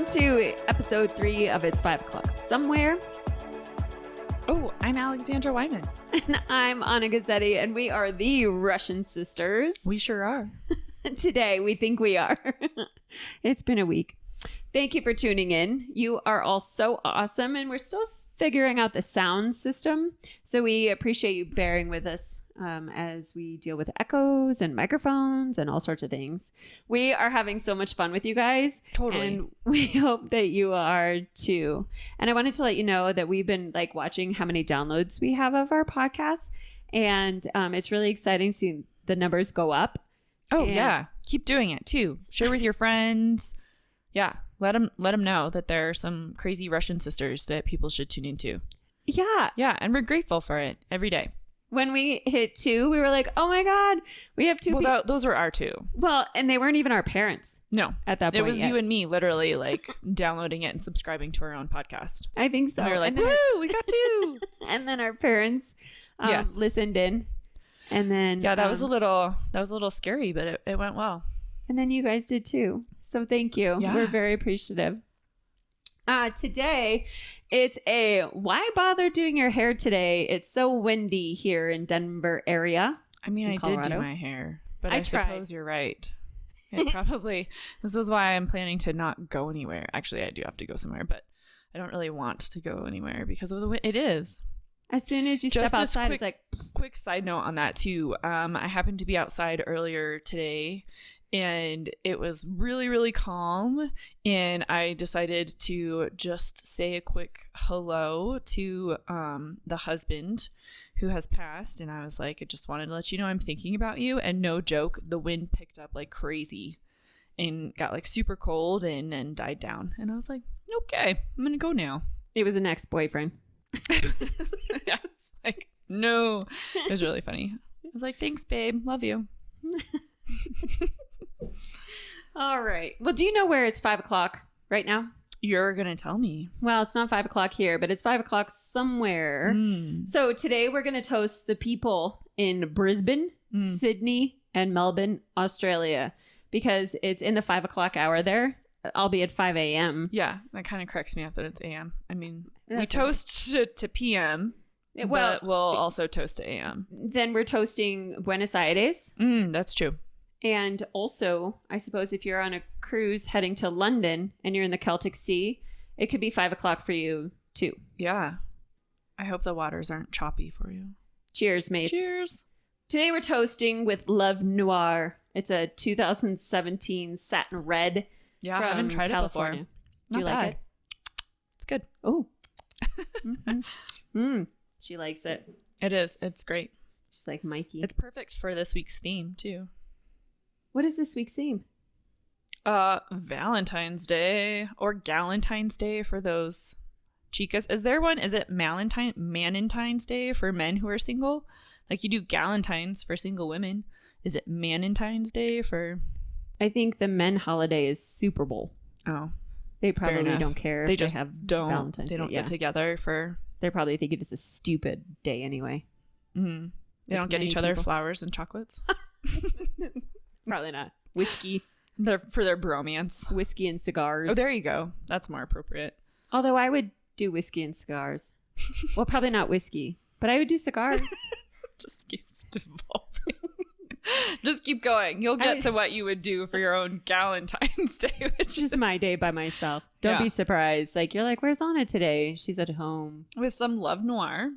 Welcome to episode 3 of It's 5 O'Clock Somewhere. Oh, I'm Alexandra Wyman. And I'm Anna Gazzetti, and we are the Russian sisters. We sure are. Today, we think we are. It's been a week. Thank you for tuning in. You are all so awesome, and we're still figuring out the sound system. So we appreciate you bearing with us as we deal with echoes and microphones and all sorts of things. We are having so much fun with you guys. Totally. And we hope that you are too. And I wanted to let you know that we've been watching how many downloads we have of our podcast. And it's really exciting seeing the numbers go up. Oh, yeah. Keep doing it too. Share with your friends. Yeah. Let them know that there are some crazy Russian sisters that people should tune into. Yeah. Yeah. And we're grateful for it every day. When we hit 2, we were like, oh my God, we have 2 Well, those were our 2. Well, and they weren't even our parents. No. At that point. It was you and me literally downloading it and subscribing to our own podcast. I think so. And we were like, woo, we got 2. And then our parents listened in. And then that was a little scary, but it went well. And then you guys did too. So thank you. Yeah. We're very appreciative. Today, it's a why bother doing your hair today? It's so windy here in Denver area. I mean, I did do my hair, but I suppose you're right. It probably, this is why I'm planning to not go anywhere. Actually, I do have to go somewhere, but I don't really want to go anywhere because of the wind. It is. As soon as you step outside, it's like... Quick side note on that too. I happened to be outside earlier today and it was really, really calm. And I decided to just say a quick hello to the husband who has passed. And I was like, I just wanted to let you know I'm thinking about you. And no joke, the wind picked up like crazy and got super cold and then died down. And I was like, okay, I'm going to go now. It was an ex-boyfriend. Yeah, no. It was really funny. I was like, thanks, babe. Love you. All right. Well, do you know where it's 5 o'clock right now? You're going to tell me. Well, it's not 5 o'clock here, but it's 5 o'clock somewhere. So today we're going to toast the people in Brisbane, Sydney, and Melbourne, Australia, because it's in the 5 o'clock hour there, albeit 5 a.m. Yeah, that kind of cracks me up that it's a.m. I mean, we toast to p.m., but we'll also toast to a.m. Then we're toasting Buenos Aires. That's true. And also, I suppose if you're on a cruise heading to London and you're in the Celtic Sea, it could be 5 o'clock for you too. Yeah. I hope the waters aren't choppy for you. Cheers, mates. Cheers. Today we're toasting with Love Noir. It's a 2017 satin red. Yeah, I haven't tried California. it before. Do you like it? It's good. Oh. She likes it. It is. It's great. She's like Mikey. It's perfect for this week's theme too. What is this week's theme? Valentine's Day or Galentine's Day for those chicas. Is there one? Is it Manentine's Day for men who are single? Like you do Galentine's for single women. Is it Manentine's Day for... I think the men holiday is Super Bowl. Oh. They probably don't care. They if just they have don't. Valentine's They don't Day. get together for... They probably think it is a stupid day anyway. Mm-hmm. They don't get each other flowers and chocolates. Probably not. Whiskey. For their bromance. Whiskey and cigars. Oh, there you go. That's more appropriate. Although I would do whiskey and cigars. Well, probably not whiskey, but I would do cigars. Just keeps devolving. Just keep going. You'll get to what you would do for your own Galentine's Day, which is my day by myself. Don't be surprised. Like, you're like, where's Anna today? She's at home. With some Love Noir.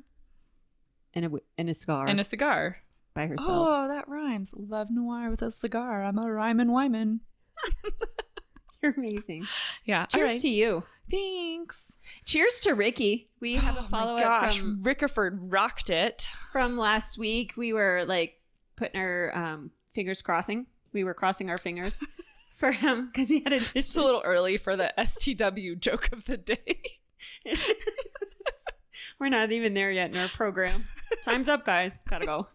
And a cigar. And a cigar. By herself. Oh, that rhymes. Love Noir with a cigar. I'm a rhymin' wyman. You're amazing. Yeah. Cheers to you. Thanks. Cheers to Ricky. We have a follow-up from... Rickiford rocked it. From last week. We were putting our fingers crossing. We were crossing our fingers for him because he had a It's a little early for the STW joke of the day. We're not even there yet in our program. Time's up, guys. Gotta go.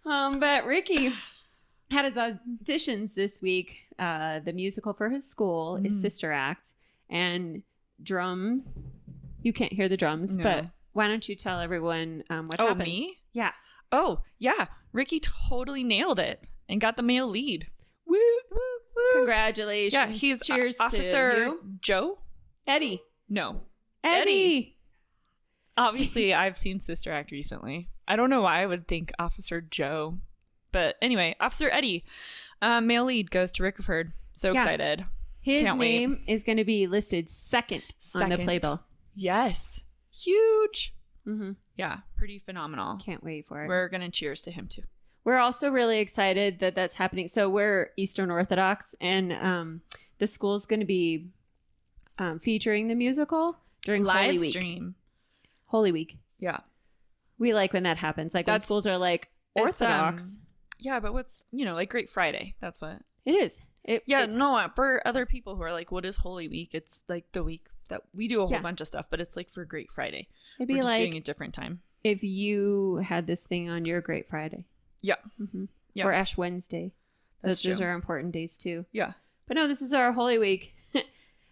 But Ricky had his auditions this week. The musical for his school is Sister Act. And drum. You can't hear the drums, but why don't you tell everyone what happened? Oh, me? Yeah. Oh, yeah. Ricky totally nailed it and got the male lead. Woo, woo, woo. Congratulations. Yeah, he's Cheers Officer to you. Joe. Eddie. No. Eddie. Obviously, I've seen Sister Act recently. I don't know why I would think Officer Joe. But anyway, Officer Eddie, male lead, goes to Rickford. So excited. His Can't name wait. is going to be listed second on the playbill. Yes. Huge. Mm-hmm. Yeah. Pretty phenomenal. Can't wait for it. We're going to cheers to him too. We're also really excited that that's happening. So we're Eastern Orthodox, and the school's going to be featuring the musical during Holy Week. Stream. Holy Week. Yeah. We like when that happens. Like when schools are like Orthodox. Yeah, but what's, like Great Friday. That's what. It is. For other people who are like, what is Holy Week? It's like the week that we do a whole bunch of stuff, but it's like for Great Friday. It'd be We're just like doing a different time. If you had this thing on your Great Friday. Yeah. Mm-hmm. Yeah. Or Ash Wednesday. Those true. are important days too. Yeah. But no, this is our Holy Week.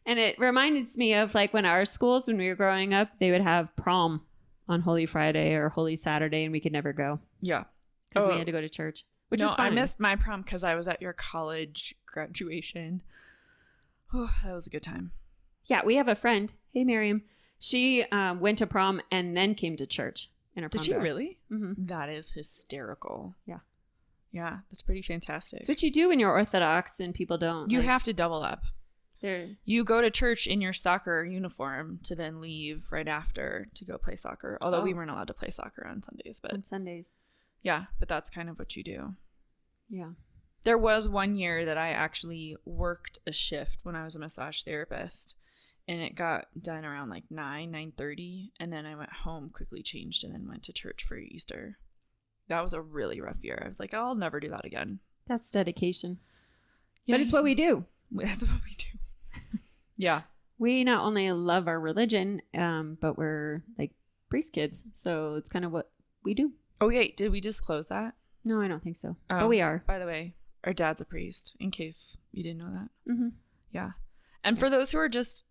And it reminds me of like when our schools, when we were growing up, they would have prom on Holy Friday or Holy Saturday, and we could never go. Yeah. Because we had to go to church. Which was fine. I missed my prom because I was at your college graduation. Oh, that was a good time. Yeah, we have a friend. Hey, Miriam. She went to prom and then came to church in her prom Did she dress. really? Mm-hmm. That is hysterical. Yeah. Yeah, that's pretty fantastic. It's what you do when you're Orthodox and people don't. You have to double up. They're... You go to church in your soccer uniform to then leave right after to go play soccer. Although we weren't allowed to play soccer on Sundays. But on Sundays. Yeah, but that's kind of what you do. Yeah. There was one year that I actually worked a shift when I was a massage therapist, and it got done around like 9:30, and then I went home, quickly changed, and then went to church for Easter. That was a really rough year. I was like, I'll never do that again. That's dedication. Yeah. But it's what we do. That's what we do. Yeah. We not only love our religion, but we're like priest kids, so it's kind of what we do. Oh, wait, did we disclose that? No, I don't think so. But we are. By the way, our dad's a priest, in case you didn't know that. Mm-hmm. Yeah. And for those who are just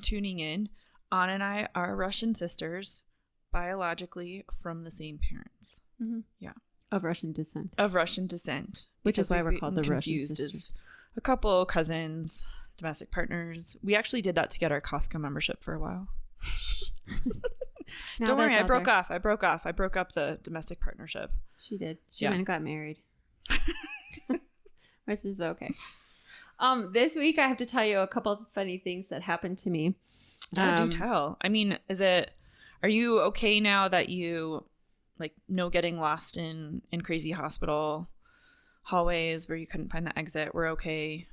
tuning in, Anna and I are Russian sisters, biologically from the same parents. Mm-hmm. Yeah. Of Russian descent. Which is why we're called the Russian sisters. As a couple cousins, domestic partners. We actually did that to get our Costco membership for a while. Don't worry, I broke up the domestic partnership. She did. She went and got married. Which is okay. This week I have to tell you a couple of funny things that happened to me. Yeah, do tell. I mean, are you okay now that you no getting lost in crazy hospital hallways where you couldn't find the exit? We're okay.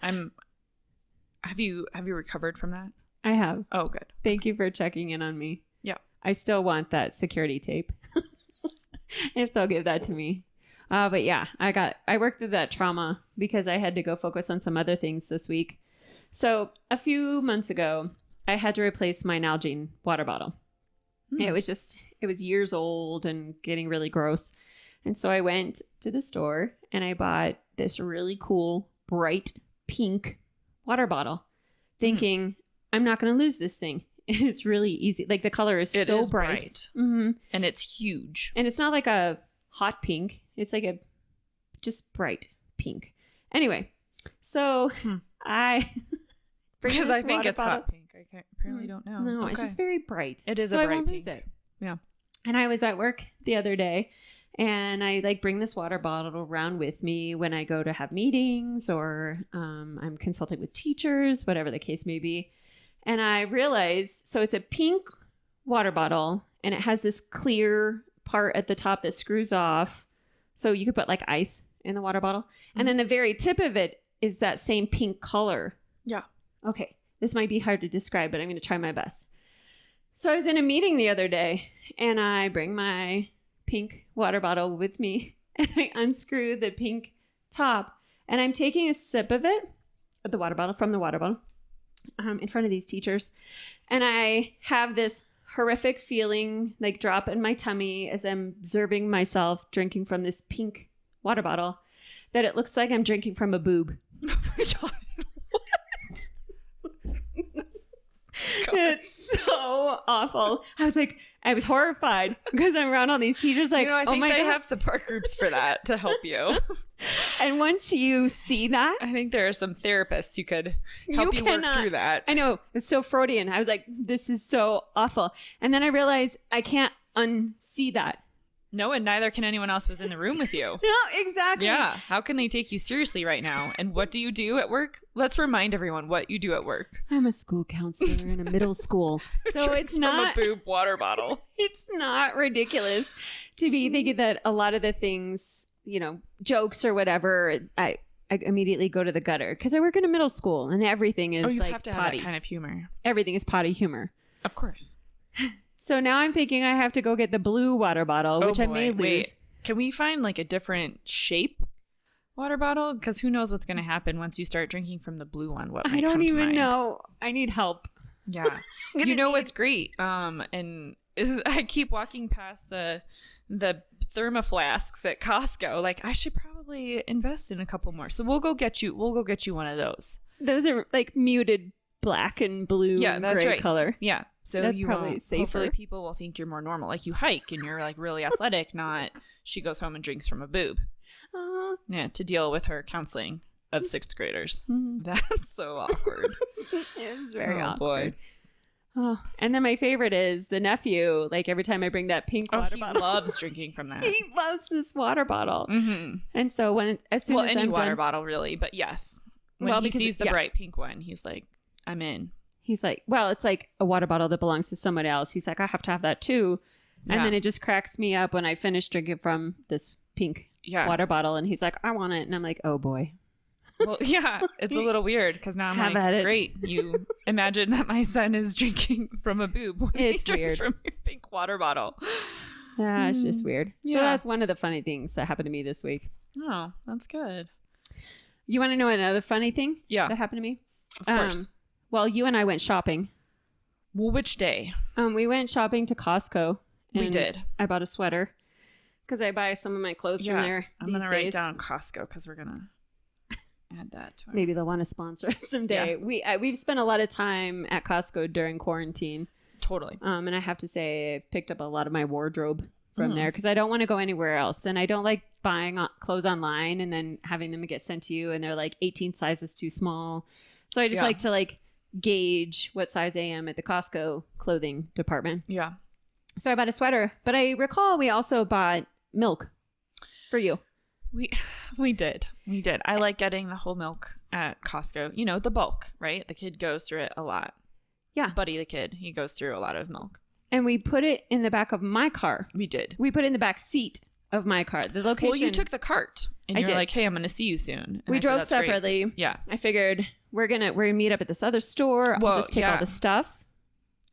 Have you recovered from that? I have. Oh, good. Thank you for checking in on me. Yeah. I still want that security tape. If they'll give that to me. But yeah, I worked through that trauma because I had to go focus on some other things this week. So a few months ago, I had to replace my Nalgene water bottle. It was years old and getting really gross. And so I went to the store and I bought this really cool, bright pink water bottle, thinking I'm not going to lose this thing. It's really easy. Like the color is so bright. Mm-hmm. And it's huge. And it's not like a hot pink. It's like a just bright pink. Anyway, so because I think it's hot pink. I apparently don't know. No, it's just very bright. It is so a I bright won't pink. lose it. Yeah. And I was at work the other day and I bring this water bottle around with me when I go to have meetings or I'm consulting with teachers, whatever the case may be. And I realized, so it's a pink water bottle and it has this clear part at the top that screws off. So you could put like ice in the water bottle. Mm-hmm. And then the very tip of it is that same pink color. Yeah. Okay. This might be hard to describe, but I'm going to try my best. So I was in a meeting the other day and I bring my pink water bottle with me and I unscrew the pink top and I'm taking a sip of it, the water bottle, from the water bottle, in front of these teachers. And I have this horrific feeling drop in my tummy as I'm observing myself drinking from this pink water bottle that it looks like I'm drinking from a boob. Oh my God. It's so awful. I was horrified because I'm around all these teachers like, I think oh my they God. have support groups for that to help you. And once you see that, I think there are some therapists who could help you work through that. I know. It's so Freudian. I was like, this is so awful. And then I realized I can't unsee that. No, and neither can anyone else who's in the room with you. No, exactly. Yeah. How can they take you seriously right now? And what do you do at work? Let's remind everyone what you do at work. I'm a school counselor in a middle school. So it's not from a boob water bottle. It's not ridiculous to be thinking that a lot of the things, jokes or whatever, I immediately go to the gutter because I work in a middle school and everything is you like have to potty. have that kind of humor. Everything is potty humor. Of course. So now I'm thinking I have to go get the blue water bottle, which I may lose. Wait. Can we find like a different shape water bottle? Because who knows what's going to happen once you start drinking from the blue one. What I don't even know. I need help. Yeah. What's great? I keep walking past the thermoflasks at Costco. Like, I should probably invest in a couple more. So we'll go get you one of those. Those are like muted black and blue and gray right. color. Yeah. So that's you probably won't, safer. Hopefully people will think you're more normal. Like you hike and you're like really athletic, not she goes home and drinks from a boob. Yeah, to deal with her counseling of 6th graders. Mm-hmm. That's so awkward. It's very awkward. Boy. Oh, and then my favorite is the nephew. Like every time I bring that pink water bottle, he loves drinking from that. He loves this water bottle. Mm-hmm. And so as soon as any I'm water done, bottle really, but yes, when he sees the bright pink one, he's like, I'm in. He's like, well, it's like a water bottle that belongs to someone else. He's like, I have to have that too. And then it just cracks me up when I finish drinking from this pink water bottle. And he's like, I want it. And I'm like, oh boy. Well, yeah, it's a little weird because now I'm like, great. You imagine that my son is drinking from a boob when he drinks from your pink water bottle. Yeah, it's just weird. Yeah. So that's one of the funny things that happened to me this week. Oh, that's good. You want to know another funny thing that happened to me? Of course. Well, you and I went shopping. Well, which day? We went shopping to Costco. We did. I bought a sweater because I buy some of my clothes from there. I'm going to write down Costco because we're going to add that to it. Maybe they'll want to sponsor us someday. Yeah. We've spent a lot of time at Costco during quarantine. Totally. And I have to say, I picked up a lot of my wardrobe from there because I don't want to go anywhere else. And I don't like buying clothes online and then having them get sent to you and they're like 18 sizes too small. So I just like to gauge what size I am at the Costco clothing department. Yeah. So I bought a sweater, but I recall we also bought milk for you. We did. I like getting the whole milk at Costco. The bulk, right? The kid goes through it a lot. Yeah. Buddy, the kid, he goes through a lot of milk. And we put it in the back of my car. We did. We put it in the back seat of my car. The location. Well, you took the cart and you're like, hey, I'm going to see you soon. And we drove separately. Great. Yeah. I figured we're going to meet up at this other store. I'll just take all the stuff.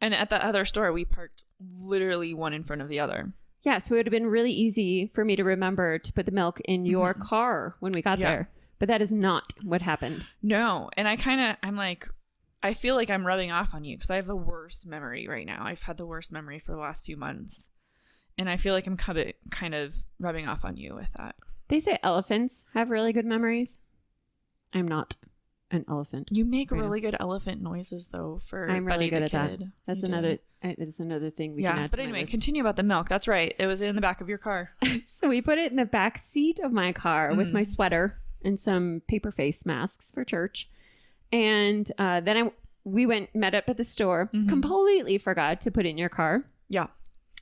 And at the other store, we parked literally one in front of the other. Yeah. So it would have been really easy for me to remember to put the milk in your car when we got there. But that is not what happened. No. And I'm like, I feel like I'm rubbing off on you because I have the worst memory right now. I've had the worst memory for the last few months. And I feel like I'm kind of rubbing off on you with that. They say elephants have really good memories. I'm not an elephant. You make really good elephant noises, though, for I'm really Buddy good the at kid. that. It's another thing we can add but to my anyway, list. continue about the milk. That's right. It was in the back of your car. So we put it in the back seat of my car with my sweater and some paper face masks for church. And then we met up at the store, completely forgot to put it in your car. Yeah.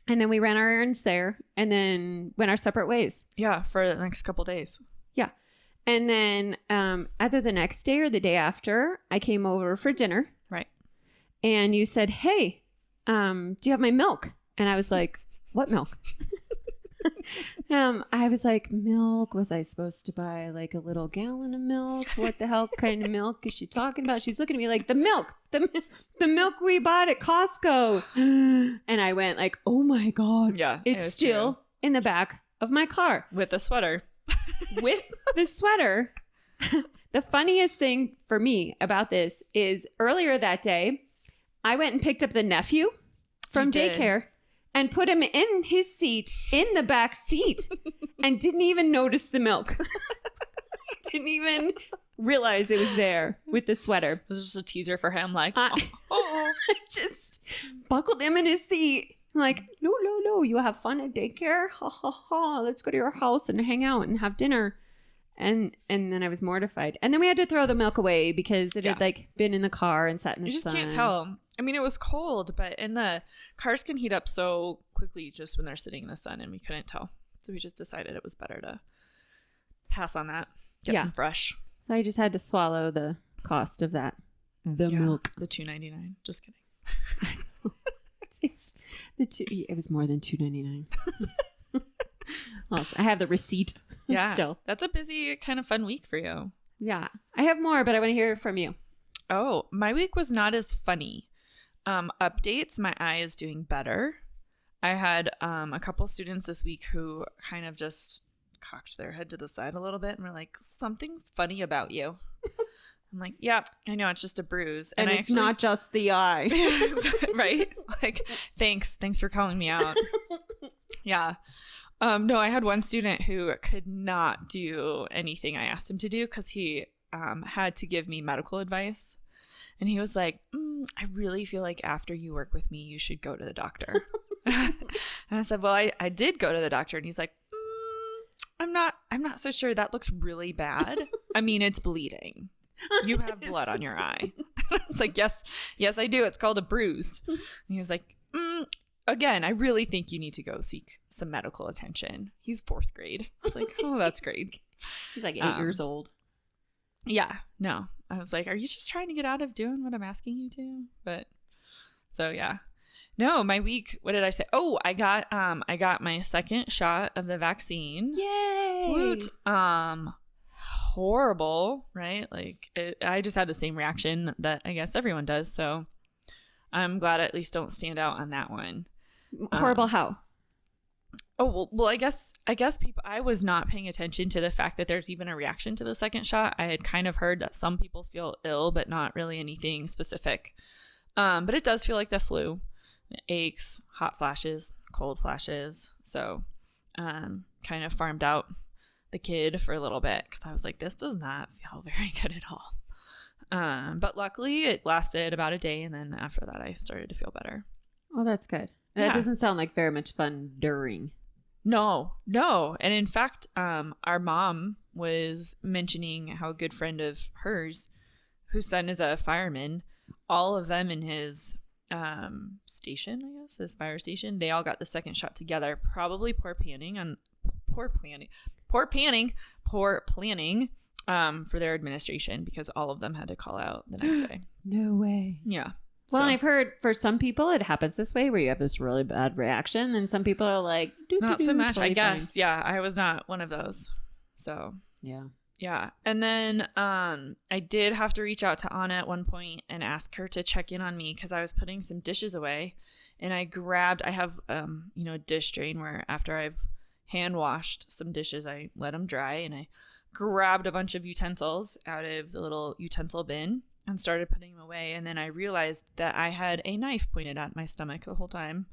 And then we ran our errands there and then went our separate ways. Yeah, for the next couple days. Yeah. And then either the next day or the day after, I came over for dinner. Right. And you said, hey, do you have my milk? And I was like, what milk? I was like, milk? Was I supposed to buy like a little gallon of milk? What the hell kind of milk is she talking about? She's looking at me like, the milk, the milk we bought at Costco. And I went like, oh my God. Yeah. It's still in the back of my car. With the sweater. With the sweater. The funniest thing for me about this is earlier that day, I went and picked up the nephew from daycare and put him in his seat in the back seat and didn't even notice the milk. Didn't even realize it was there with the sweater. It was just a teaser for him, like, I just buckled him in his seat. Like, no, you have fun at daycare? Ha ha ha, let's go to your house and hang out and have dinner. And then I was mortified. And then we had to throw the milk away because it had like been in the car and sat in the sun. You just can't tell. I mean, it was cold, and the cars can heat up so quickly just when they're sitting in the sun, and we couldn't tell. So we just decided it was better to pass on that, get some fresh. So I just had to swallow the cost of that. The milk. The $2.99. Just kidding. It was more than $2.99. Well, I have the receipt. Yeah. Still. That's a busy, kind of fun week for you. Yeah. I have more, but I want to hear from you. Oh, my week was not as funny. Updates, my eye is doing better. I had a couple students this week who kind of just cocked their head to the side a little bit and were like, something's funny about you. I'm like, yeah, I know, it's just a bruise. And it's not just the eye. Right? Like, thanks for calling me out. Yeah. No, I had one student who could not do anything I asked him to do because he had to give me medical advice. And he was like, I really feel like after you work with me, you should go to the doctor. And I said, well, I did go to the doctor. And he's like, I'm not so sure. That looks really bad. I mean, it's bleeding. You have blood on your eye. I was like, yes, I do. It's called a bruise. And he was like, again, I really think you need to go seek some medical attention. He's 4th grade. I was like, oh, that's great. He's like 8 years old. Yeah, no. I was like, are you just trying to get out of doing what I'm asking you to? But so yeah. No, my week, what did I say? Oh, I got my 2nd shot of the vaccine. Yay! Woot. Horrible, right? Like I just had the same reaction that I guess everyone does. So I'm glad I at least don't stand out on that one. Horrible how? Oh, well, I guess people, I was not paying attention to the fact that there's even a reaction to the 2nd shot. I had kind of heard that some people feel ill, but not really anything specific. But it does feel like the flu. It aches, hot flashes, cold flashes. So kind of farmed out the kid for a little bit because I was like, this does not feel very good at all. But luckily it lasted about a day, and then after that I started to feel better. Oh, that's good. That doesn't sound like very much fun during. No. And in fact, our mom was mentioning how a good friend of hers, whose son is a fireman, all of them in his station, I guess, his fire station, they all got the 2nd shot together. Probably poor planning for their administration, because all of them had to call out the next day. No way. Yeah. Well, and I've heard for some people it happens this way where you have this really bad reaction, and some people are like, not so much, totally I guess. Fine. Yeah, I was not one of those. So yeah. And then I did have to reach out to Anna at one point and ask her to check in on me because I was putting some dishes away, and I have a dish drain where after I've hand washed some dishes, I let them dry, and I grabbed a bunch of utensils out of the little utensil bin and started putting them away. And then I realized that I had a knife pointed at my stomach the whole time.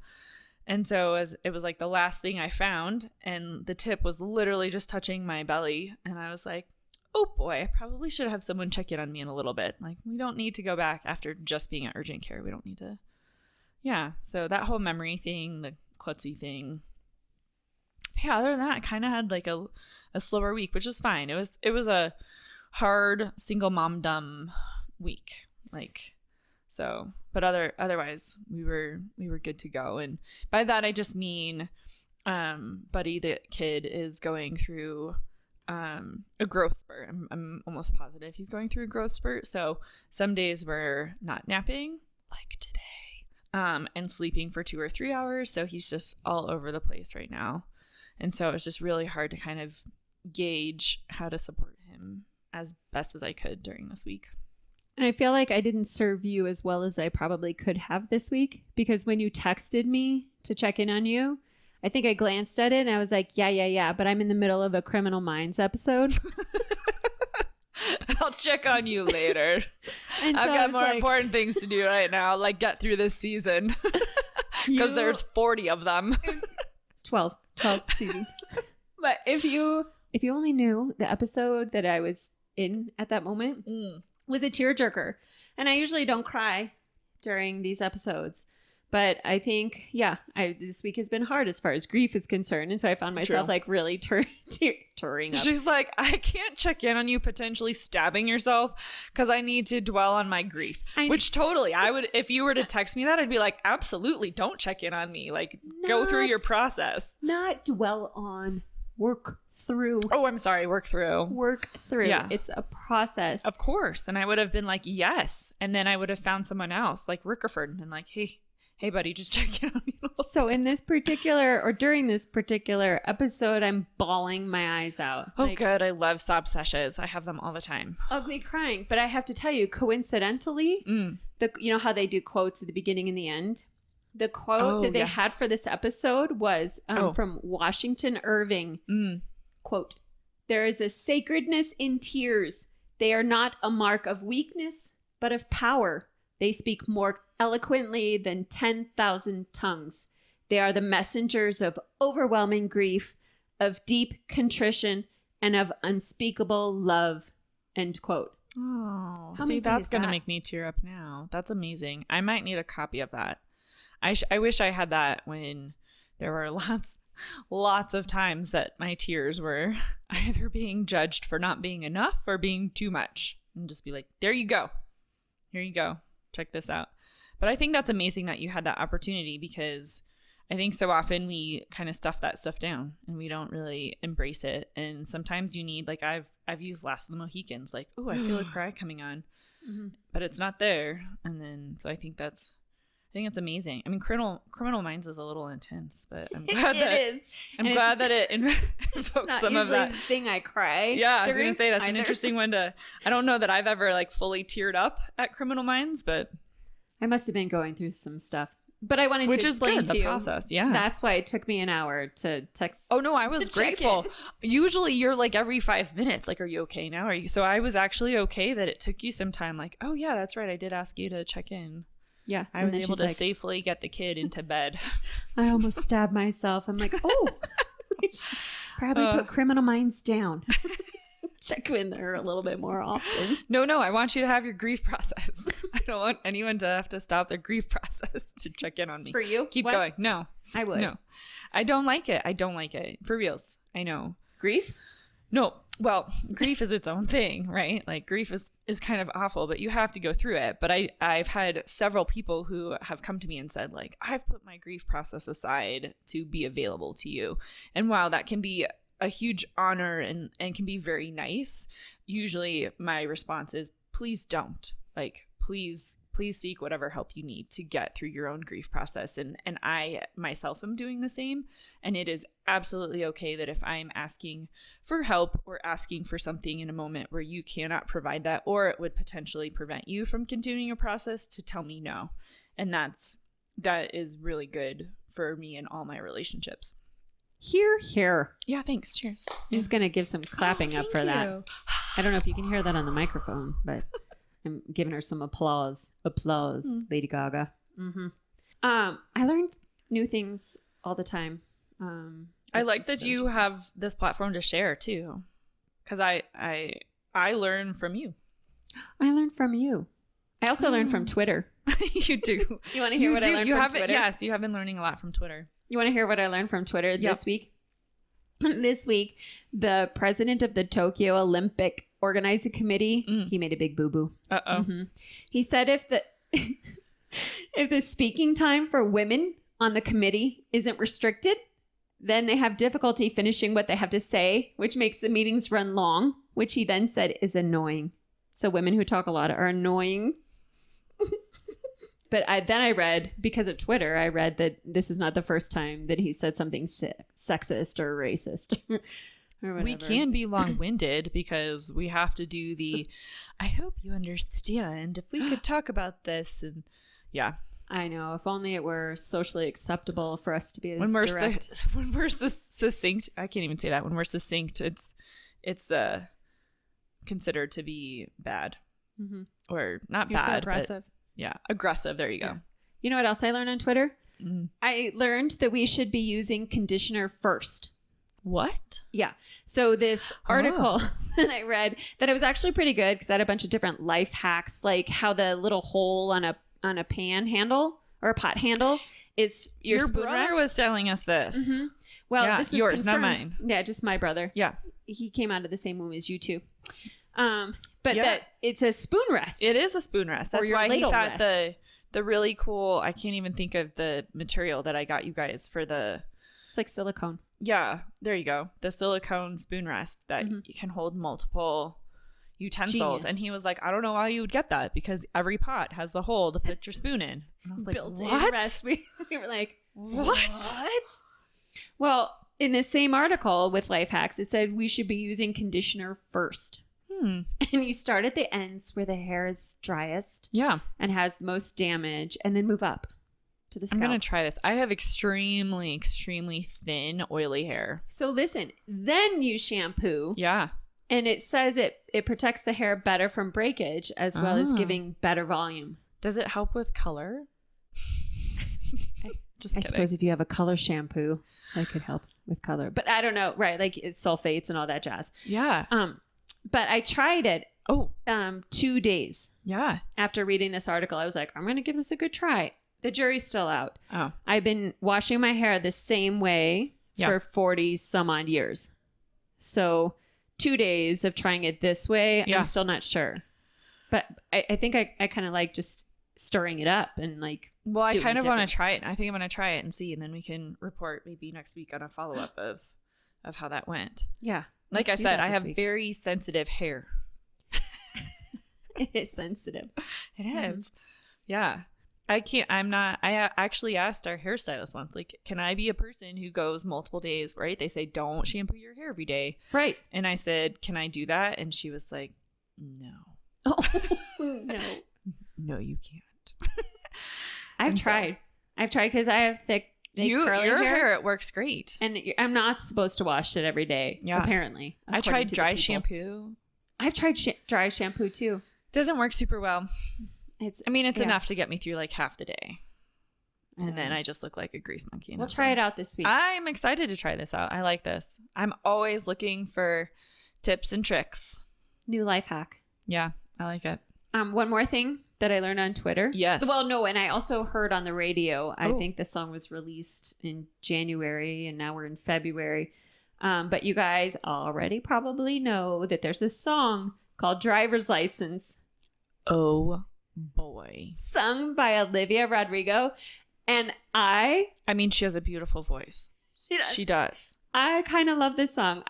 And so it was like the last thing I found, and the tip was literally just touching my belly. And I was like, oh boy, I probably should have someone check in on me in a little bit. Like, we don't need to go back after just being at urgent care. We don't need to. Yeah. So that whole memory thing, the klutzy thing. Yeah, other than that, I kind of had like a slower week, which was fine. It was a hard single mom-dom week, like, so, but otherwise we were good to go. And by that I just mean Buddy the kid is going through a growth spurt. I'm almost positive he's going through a growth spurt. So some days we're not napping, like today, and sleeping for 2 or 3 hours. So he's just all over the place right now. And so it's just really hard to kind of gauge how to support him as best as I could during this week. And I feel like I didn't serve you as well as I probably could have this week, because when you texted me to check in on you, I think I glanced at it and I was like, yeah, but I'm in the middle of a Criminal Minds episode. I'll check on you later. I've got more important things to do right now, like get through this season, because there's 40 of them. 12 seasons. But if you only knew the episode that I was in at that moment, was a tearjerker. And I usually don't cry during these episodes. But I think, this week has been hard as far as grief is concerned. And so I found myself like really tearing up. She's like, I can't check in on you potentially stabbing yourself because I need to dwell on my grief. Which totally, I would, if you were to text me that, I'd be like, absolutely, don't check in on me. Like, go through your process. Not dwell on, work through. Oh, I'm sorry, work through. Work through. Yeah. It's a process. Of course. And I would have been like, yes. And then I would have found someone else like Rickerford and been like, hey, buddy, just check in on me. So in this particular, or during this particular episode, I'm bawling my eyes out. Oh, like, good. I love sob sessions. I have them all the time. Ugly crying. But I have to tell you, coincidentally, you know how they do quotes at the beginning and the end? The quote that they had for this episode was from Washington Irving. Quote, "There is a sacredness in tears. They are not a mark of weakness, but of power. They speak more eloquently than 10,000 tongues. They are the messengers of overwhelming grief, of deep contrition, and of unspeakable love." End quote. Oh, see, that's going to make me tear up now. That's amazing. I might need a copy of that. I wish I had that when there were lots of times that my tears were either being judged for not being enough or being too much. And just be like, there you go. Here you go. Check this out. But I think that's amazing that you had that opportunity, because I think so often we kind of stuff that stuff down and we don't really embrace it. And sometimes you need, like I've used Last of the Mohicans, like, oh, I feel a cry coming on, but it's not there. And then, so I think it's amazing. I mean, Criminal Minds is a little intense, but I'm glad that it invokes some of that. The thing I cry. Yeah, I was going to say, that's an interesting one to, I don't know that I've ever like fully teared up at Criminal Minds, but I must have been going through some stuff. But I wanted to explain to you. The process, yeah. That's why it took me an hour to text. Oh, no, I was grateful. Usually you're like every 5 minutes, like, are you okay now? So I was actually okay that it took you some time. Like, oh, yeah, that's right. I did ask you to check in. Yeah. I was able to safely get the kid into bed. I almost stabbed myself. I'm like, oh, probably put Criminal Minds down. Check in there a little bit more often. No, I want you to have your grief process. I don't want anyone to have to stop their grief process to check in on me. For you? Keep going. No. I would. No. I don't like it. For reals. I know. Grief? No. Well, grief is its own thing, right? Like, grief is kind of awful, but you have to go through it. But I've had several people who have come to me and said, like, I've put my grief process aside to be available to you. And while that can be a huge honor and can be very nice, usually my response is, please don't. Like, please seek whatever help you need to get through your own grief process. And I myself am doing the same. And it is absolutely okay that if I'm asking for help or asking for something in a moment where you cannot provide that, or it would potentially prevent you from continuing a process, to tell me no. And that is really good for me in all my relationships. Here. Yeah, thanks. Cheers. I'm just going to give some clapping up for that. I don't know if you can hear that on the microphone, but I'm giving her some applause. Lady Gaga. I learned new things all the time. I like that you have this platform to share too, because I learn from you. I learned from you. I also learned from Twitter. You do. You want to hear what I learned from Twitter? Yes, you have been learning a lot from Twitter. You want to hear what I learned from Twitter this week? This week, the president of the Tokyo Olympic Organizing Committee, he made a big boo-boo. He said if the speaking time for women on the committee isn't restricted, then they have difficulty finishing what they have to say, which makes the meetings run long, which he then said is annoying. So women who talk a lot are annoying. But I read, because of Twitter, I read that this is not the first time that he said something sexist or racist or whatever. We can be long-winded because we have to do I hope you understand, if we could talk about this. And yeah. I know. If only it were socially acceptable for us to be as direct. When we're succinct, I can't even say that. When we're succinct, it's considered to be bad. Or not You're bad, so aggressive. Yeah, aggressive. There you go. You know what else I learned on Twitter? I learned that we should be using conditioner first. What? Yeah. So this article that I read, that it was actually pretty good because I had a bunch of different life hacks, like how the little hole on a pan handle or a pot handle is your spoon brother rest. was telling us this. Mm-hmm. Well, Yeah, this was yours, not confirmed. mine. Yeah, just my brother. Yeah. He came out of the same womb as you two. But Yeah. that it's a spoon rest. It is a spoon rest. Or That's your why he ladle thought rest. the really cool, I can't even think of the material that I got you guys for the, It's like silicone. yeah, there you go. The silicone spoon rest that Mhm. you can hold multiple utensils. Genius. And he was like, I don't know why you would get that because every pot has the hole to put your spoon in. And I was like, Built-in what? rest. We were like, What? Well, in this same article with life hacks, it said we should be using conditioner first. And you start at the ends where the hair is driest Yeah. and has the most damage, and then move up to the scalp. I'm going to try this. I have extremely, extremely thin, oily hair. So listen, then you shampoo. Yeah. And it says it protects the hair better from breakage as well as giving better volume. Does it help with color? Just I kidding. suppose if you have a color shampoo, that could help with color. But I don't know. Right. Like it's sulfates and all that jazz. Yeah. But I tried it Oh, 2 days yeah. after reading this article. I was like, I'm going to give this a good try. The jury's still out. Oh, I've been washing my hair the same way Yeah. for 40 some odd years. So 2 days of trying it this way, Yeah. I'm still not sure. But I think I kind of like just stirring it up and like, well, I doing kind of want different. to try it. I think I'm going to try it and see, and then we can report maybe next week on a follow up of how that went. yeah. Like let's I do said, that I this have week. very sensitive hair. It is sensitive. It Mhm. is. Yeah. I can't, I'm not, I actually asked our hairstylist once, like, can I be a person who goes multiple days, right? They say, don't shampoo your hair every day. Right. And I said, can I do that? And she was like, no. Oh, no. No, you can't. I've And so- tried. I've tried because I have thick curly your hair. it works great. And I'm not supposed to wash it every day, Yeah. apparently. I according tried to the dry people. shampoo. I've tried dry shampoo too. Doesn't work super well. It's It's yeah. enough to get me through like half the day. And then I just look like a grease monkey. We'll try it out this week. I'm excited to try this out. I like this. I'm always looking for tips and tricks. New life hack. Yeah, I like it. One more thing that I learned on Twitter. Yes. Well, no, and I also heard on the radio. I Oh. think the song was released in January, and now we're in February. But you guys already probably know that there's a song called "Driver's License," Oh boy. sung by Olivia Rodrigo, and She has a beautiful voice. She does. I kind of love this song.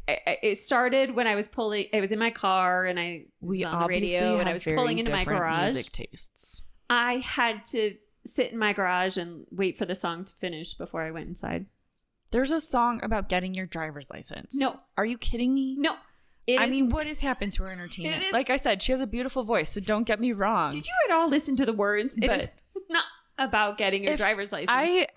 It started when I was pulling. It was in my car, and I was on the radio, and I was pulling into my garage. Music tastes. I had to sit in my garage and wait for the song to finish before I went inside. There's a song about getting your driver's license. No. Are you kidding me? No. What has happened to her entertainment? It is- Like I said, she has a beautiful voice, so don't get me wrong. Did you at all listen to the words? It is not about getting your driver's license. I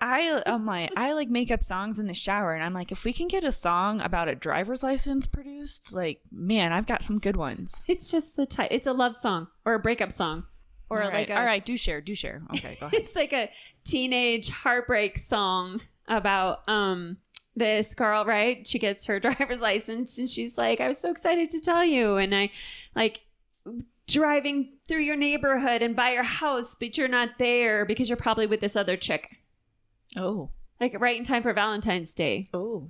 make up songs in the shower, and I'm like, if we can get a song about a driver's license produced, like, man, I've got some good ones. It's just the type. It's a love song or a breakup song, or all right, like all right, do share. Okay, go ahead. It's like a teenage heartbreak song about this girl, right? She gets her driver's license, and she's like, "I was so excited to tell you," and I like driving through your neighborhood and by your house, but you're not there because you're probably with this other chick. Oh, Like right in time for Valentine's Day. oh,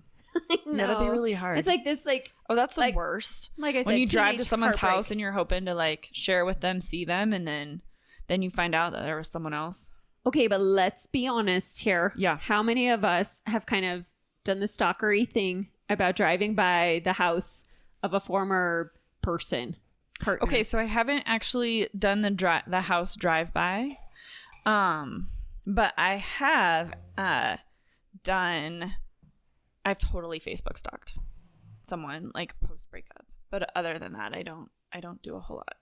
No. that'd be really hard. It's like this, like oh, that's the like- worst. I said, When you drive to teenage someone's heartbreak. house and you're hoping to like share with them, see them, and then you find out that there was someone else. Okay, but let's be honest here. Yeah. How many of us have kind of done the stalkery thing about driving by the house of a former partner? Okay, so I haven't actually done the house drive by, but I have I've totally Facebook stalked someone like post breakup, but other than that, I don't do a whole lot.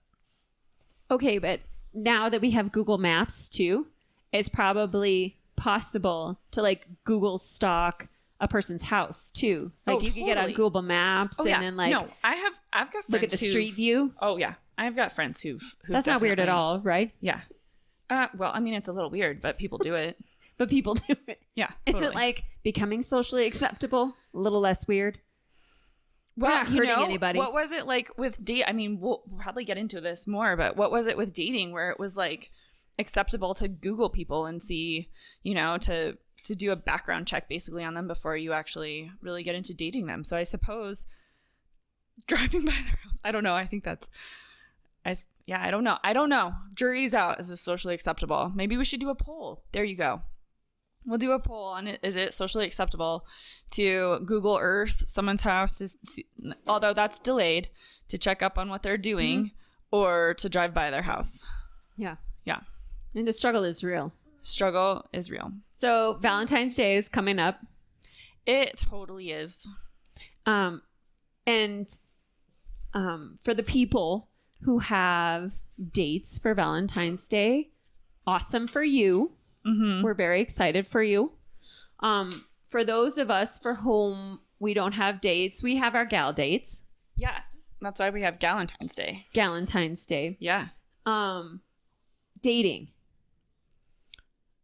Okay, but now that we have Google Maps too, it's probably possible to like Google stalk a person's house too. Like Oh, you can get on totally. Google Maps and then like no, I've got friends look at the street view. Oh yeah, I've got friends who've That's not weird at definitely- all, right? Yeah. Well, it's a little weird, but people do it. but people do it. Yeah, Is totally. it like becoming socially acceptable? A little less weird? We're not hurting anybody. What was it like with date? I mean, we'll probably get into this more, but what was it with dating where it was like acceptable to Google people and see, to do a background check basically on them before you actually really get into dating them? So I suppose driving by their house, I don't know. I think I don't know. Jury's out. Is this socially acceptable? Maybe we should do a poll. There you go. We'll do a poll on it. Is it socially acceptable to Google Earth someone's house, although that's delayed, to check up on what they're doing, or to drive by their house? Yeah. Yeah. And the struggle is real. Struggle is real. So Valentine's Day is coming up. It totally is. And for the people who have dates for Valentine's Day, awesome for you. Mm-hmm. We're very excited for you. For those of us for whom we don't have dates, we have our gal dates. Yeah. That's why we have Galentine's Day. Galentine's Day. Yeah. Dating.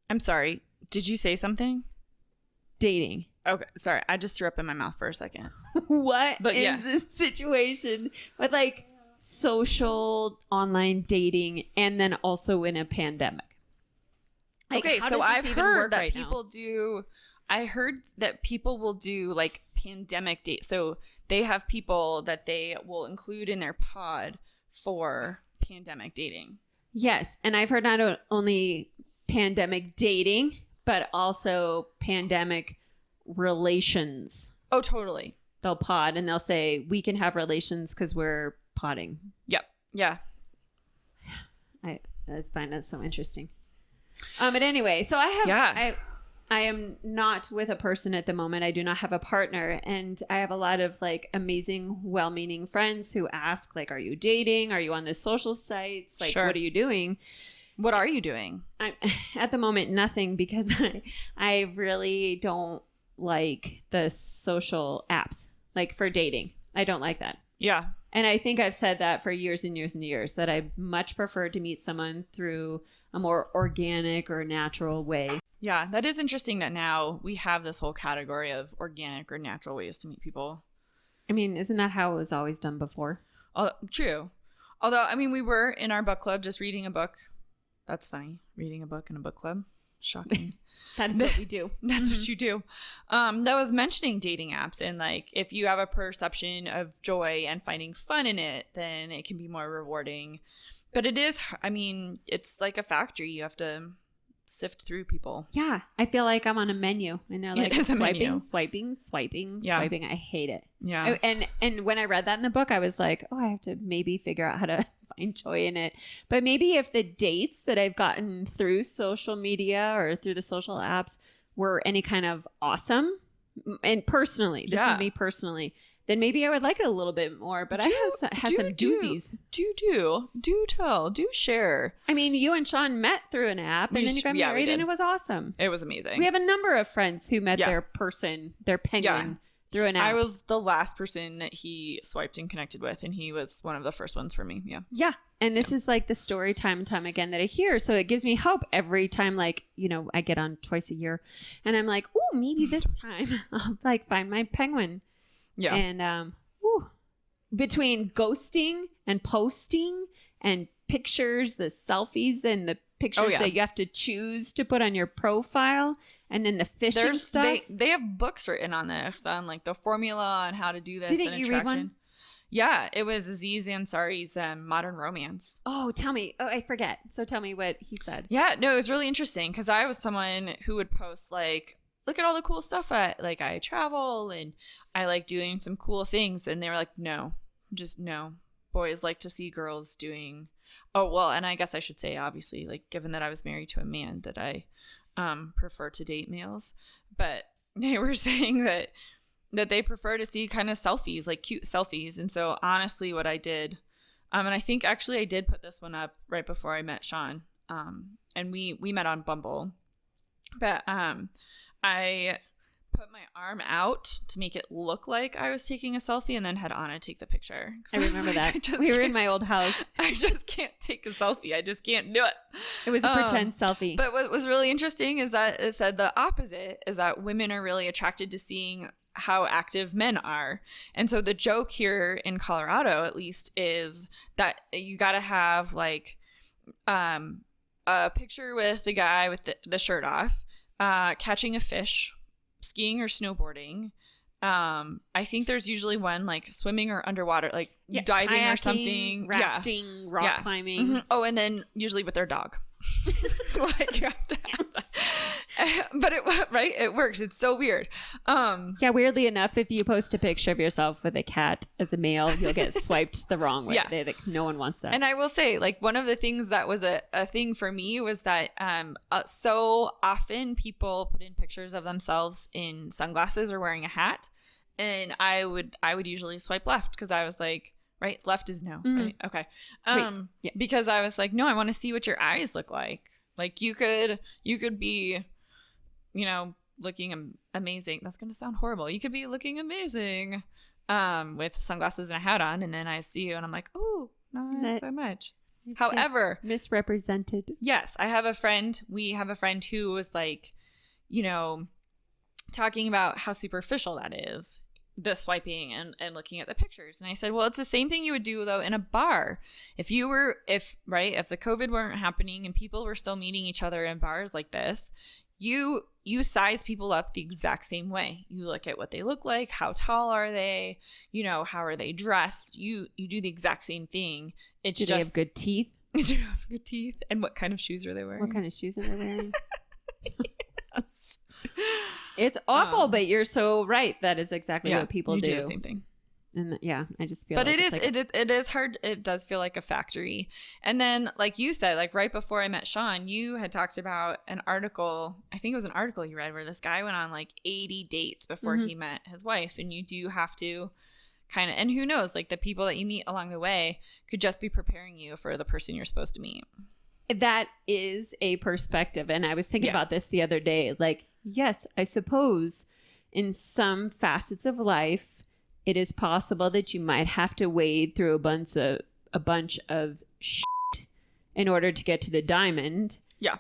I'm sorry. Did you say something? Dating. Okay. Sorry. I just threw up in my mouth for a second. What But is yeah. this situation with like social online dating and then also in a pandemic? Like, okay, how so does this I've even heard work that right people do. I heard that people will do like pandemic dates. So they have people that they will include in their pod for pandemic dating. Yes, and I've heard not only pandemic dating, but also pandemic relations. Oh, totally. They'll pod and they'll say, we can have relations because we're podding. Yep. Yeah. I find that so interesting. But anyway, so I am not with a person at the moment. I do not have a partner. And I have a lot of like amazing, well-meaning friends who ask, like, are you dating? Are you on the social sites? Like, Sure. What are you doing? What are you doing? I'm at the moment, nothing, because I really don't like the social apps, like for dating. I don't like that. Yeah. And I think I've said that for years and years and years, that I much prefer to meet someone through a more organic or natural way. Yeah. That is interesting that now we have this whole category of organic or natural ways to meet people. I mean, isn't that how it was always done before? True. Although, I mean, we were in our book club just reading a book. That's funny. Reading a book in a book club. Shocking. That is what we do. That's what you do. That was mentioning dating apps, and like if you have a perception of joy and finding fun in it, then it can be more rewarding. But it is, I mean, it's like a factory. You have to sift through people. Yeah. I feel like I'm on a menu and they're like swiping. Yeah. I hate it. Yeah. And when I read that in the book, I was like, oh, I have to maybe figure out how to find joy in it. But maybe if the dates that I've gotten through social media or through the social apps were any kind of awesome, and personally, this is me personally, then maybe I would like it a little bit more. But I had some doozies. Do tell. Do share. I mean, you and Sean met through an app and then you got married and it was awesome. It was amazing. We have a number of friends who met their penguin through an app. I was the last person that he swiped and connected with, and he was one of the first ones for me. Yeah. Yeah. And this is like the story time and time again that I hear. So it gives me hope every time, like, I get on twice a year and I'm like, oh, maybe this time I'll like find my penguin. Yeah. And between ghosting and posting and pictures, the selfies and the pictures that you have to choose to put on your profile, and then the phishing stuff. They have books written on this, on like the formula on how to do this. Didn't you read one? Yeah, it was Aziz Ansari's Modern Romance. Oh, tell me. Oh, I forget. So tell me what he said. Yeah, no, it was really interesting because I was someone who would post like, look at all the cool stuff I travel and I like doing some cool things, and they were like, no, just no. Boys like to see girls doing. Oh, well, and I guess I should say, obviously, like, given that I was married to a man, that I prefer to date males. But they were saying that they prefer to see kind of selfies, like cute selfies. And so, honestly, what I did, and I think actually I did put this one up right before I met Sean, and we met on Bumble. But I put my arm out to make it look like I was taking a selfie and then had Anna take the picture. I remember that. We were in my old house. I just can't take a selfie. I just can't do it. It was a pretend selfie. But what was really interesting is that it said the opposite, is that women are really attracted to seeing how active men are. And so the joke here in Colorado, at least, is that you got to have like a picture with the guy with the shirt off, catching a fish, skiing or snowboarding. I think there's usually one like swimming or underwater, like diving kayaking, or something, rafting, rock climbing. Mm-hmm. Oh, and then usually with their dog. Like you have to have that. But it works. It's so weird. Weirdly enough, if you post a picture of yourself with a cat as a male, you'll get swiped the wrong way. Yeah. No one wants that. And I will say, like, one of the things that was a thing for me was that so often people put in pictures of themselves in sunglasses or wearing a hat, and I would usually swipe left because I was like, right, left is no, right? Okay. Because I was like, no, I want to see what your eyes look like. Like you could be, looking amazing. That's going to sound horrible. You could be looking amazing with sunglasses and a hat on, and then I see you and I'm like, oh, not so much. However, misrepresented. Yes, I have a friend. We have a friend who was like, talking about how superficial that is, the swiping and looking at the pictures. And I said, well, it's the same thing you would do though in a bar. If the COVID weren't happening and people were still meeting each other in bars like this, you size people up the exact same way. You look at what they look like, how tall are they, how are they dressed? You do the exact same thing. It's do they have good teeth? Do they have good teeth? And what kind of shoes are they wearing? What kind of shoes are they wearing? Yes. It's awful, but you're so right. That is exactly what people do. Do the same thing. And I just feel but like it is hard. It does feel like a factory. And then like you said, like right before I met Sean, you had talked about an article. I think it was an article you read where this guy went on like 80 dates before he met his wife. And you do have to kind of, and who knows, like the people that you meet along the way could just be preparing you for the person you're supposed to meet. That is a perspective. And I was thinking about this the other day. Like, yes, I suppose in some facets of life, it is possible that you might have to wade through a bunch of shit in order to get to the diamond. Yeah.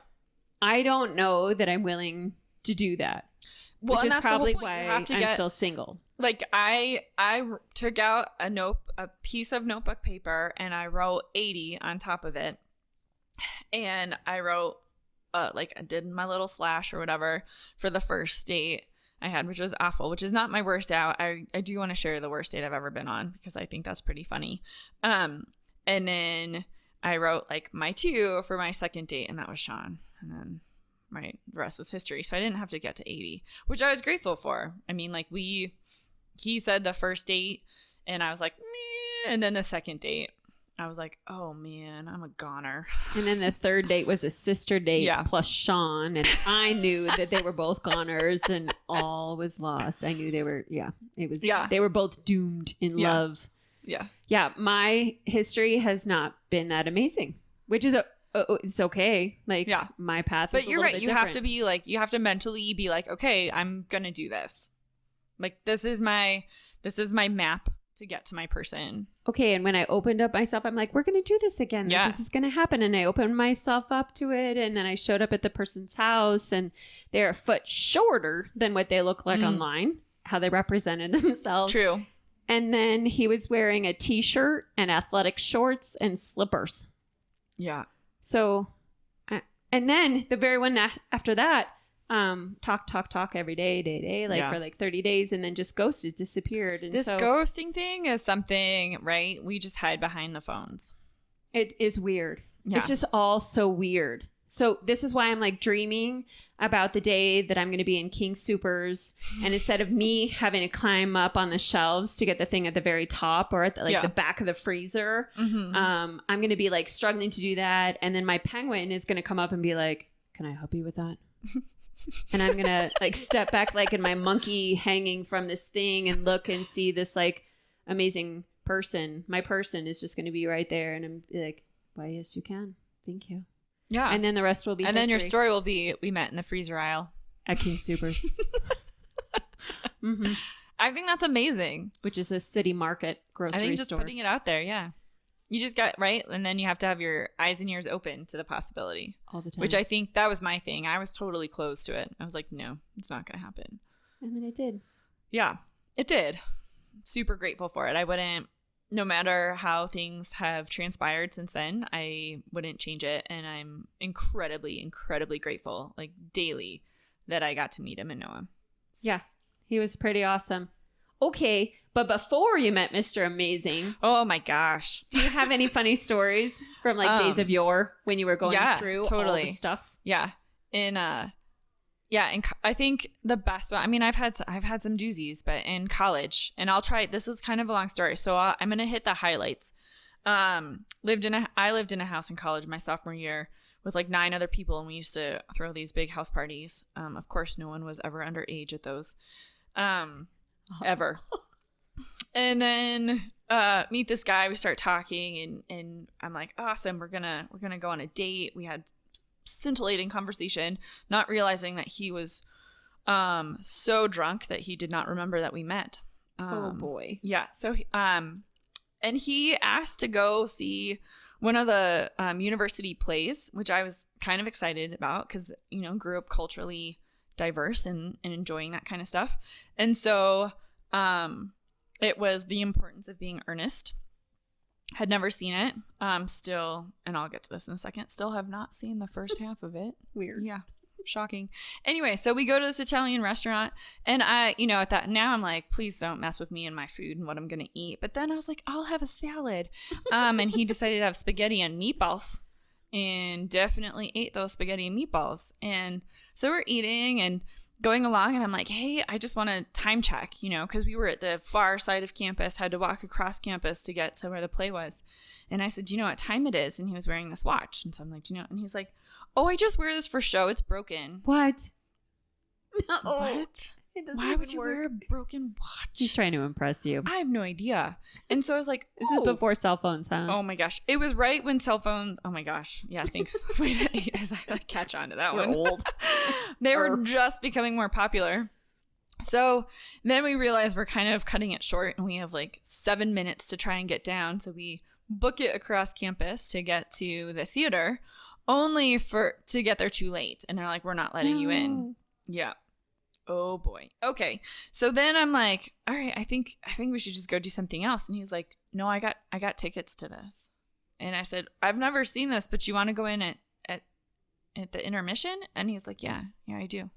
I don't know that I'm willing to do that. Well, which is probably why I'm still single. Like I took out a piece of notebook paper and I wrote 80 on top of it. And I wrote, I did my little slash or whatever for the first date I had, which was awful, which is not my worst date. I do want to share the worst date I've ever been on because I think that's pretty funny. And then I wrote like my 2 for my second date, and that was Sean. And then the rest was history. So I didn't have to get to 80, which I was grateful for. I mean, like he said the first date and I was like, meh. And then the second date, I was like, oh man, I'm a goner. And then the third date was a sister date plus Sean. And I knew that they were both goners and all was lost. I knew they were, they were both doomed in love. Yeah. Yeah. My history has not been that amazing, which is it's okay. Like my path is a little bit different. You have to be like, you have to mentally be like, okay, I'm going to do this. Like, this is my map to get to my person. Okay. And when I opened up myself, I'm like, we're going to do this again. Like, this is going to happen. And I opened myself up to it. And then I showed up at the person's house and they're a foot shorter than what they look like online, how they represented themselves. True. And then he was wearing a t-shirt and athletic shorts and slippers. Yeah. So, and then the very one after that, talk every day, like for like 30 days and then just ghosted, disappeared. And this ghosting thing is something, right? We just hide behind the phones. It is weird. Yeah. It's just all so weird. So this is why I'm like dreaming about the day that I'm going to be in King Soopers, and instead of me having to climb up on the shelves to get the thing at the very top or at the back of the freezer, I'm going to be like struggling to do that. And then my penguin is going to come up and be like, can I help you with that? And I'm going to like step back like in my monkey hanging from this thing and look and see this like amazing person. My person is just going to be right there. And I'm like, why, yes, you can. Thank you. Yeah. And then the rest will be and history. Then your story will be, we met in the freezer aisle. At King Soopers. Mm-hmm. I think that's amazing. Which is a city market grocery I think just store. putting it out there, yeah. You just got, right? And then you have to have your eyes and ears open to the possibility. All the time. Which I think that was my thing. I was totally closed to it. I was like, no, it's not going to happen. And then it did. Yeah, it did. Super grateful for it. I wouldn't, no matter how things have transpired since then, I wouldn't change it. And I'm incredibly, incredibly grateful, like daily, that I got to meet him and know him. Yeah, he was pretty awesome. Okay, but before you met Mr. Amazing, oh my gosh, do you have any funny stories from like days of yore when you were going through all the stuff? Yeah, and I think the best one. I mean, I've had some doozies, but in college, and I'll try. This is kind of a long story, so I'm gonna hit the highlights. I lived in a house in college my sophomore year with like 9 other people, and we used to throw these big house parties. Of course, no one was ever underage at those. Ever. And then meet this guy, we start talking, and I'm like, awesome, we're gonna go on a date. We had scintillating conversation, not realizing that he was so drunk that he did not remember that we met. Oh boy. Yeah. So and he asked to go see one of the university plays, which I was kind of excited about because, you know, grew up culturally diverse and enjoying that kind of stuff. And so it was The Importance of Being Earnest. Had never seen it. Still, and I'll get to this in a second, still have not seen the first half of it. Weird. Yeah. Shocking. Anyway, so we go to this Italian restaurant, and I, you know, at that now I'm like, please don't mess with me and my food and what I'm going to eat. But then I was like, I'll have a salad. And he decided to have spaghetti and meatballs, and definitely ate those spaghetti and meatballs. And so we're eating and going along, and I'm like, hey, I just want to time check, you know, because we were at the far side of campus, had to walk across campus to get to where the play was. And I said, do you know what time it is? And he was wearing this watch. And so I'm like, do you know? And he's like, oh, I just wear this for show. It's broken. What? What? Why would you wear a broken watch? He's trying to impress you. I have no idea. And so I was like, this is before cell phones, huh? Oh my gosh. It was right when cell phones. Oh my gosh. Yeah, thanks. Wait, as I catch on to that one. Old. They were just becoming more popular. So then we realized we're kind of cutting it short, and we have like 7 minutes to try and get down. So we book it across campus to get to the theater, only to get there too late. And they're like, we're not letting you in. Yeah. Oh boy. Okay. So then I'm like, all right, I think we should just go do something else. And he's like, no, I got tickets to this. And I said, I've never seen this, but you want to go in at the intermission? And he's like, yeah, I do.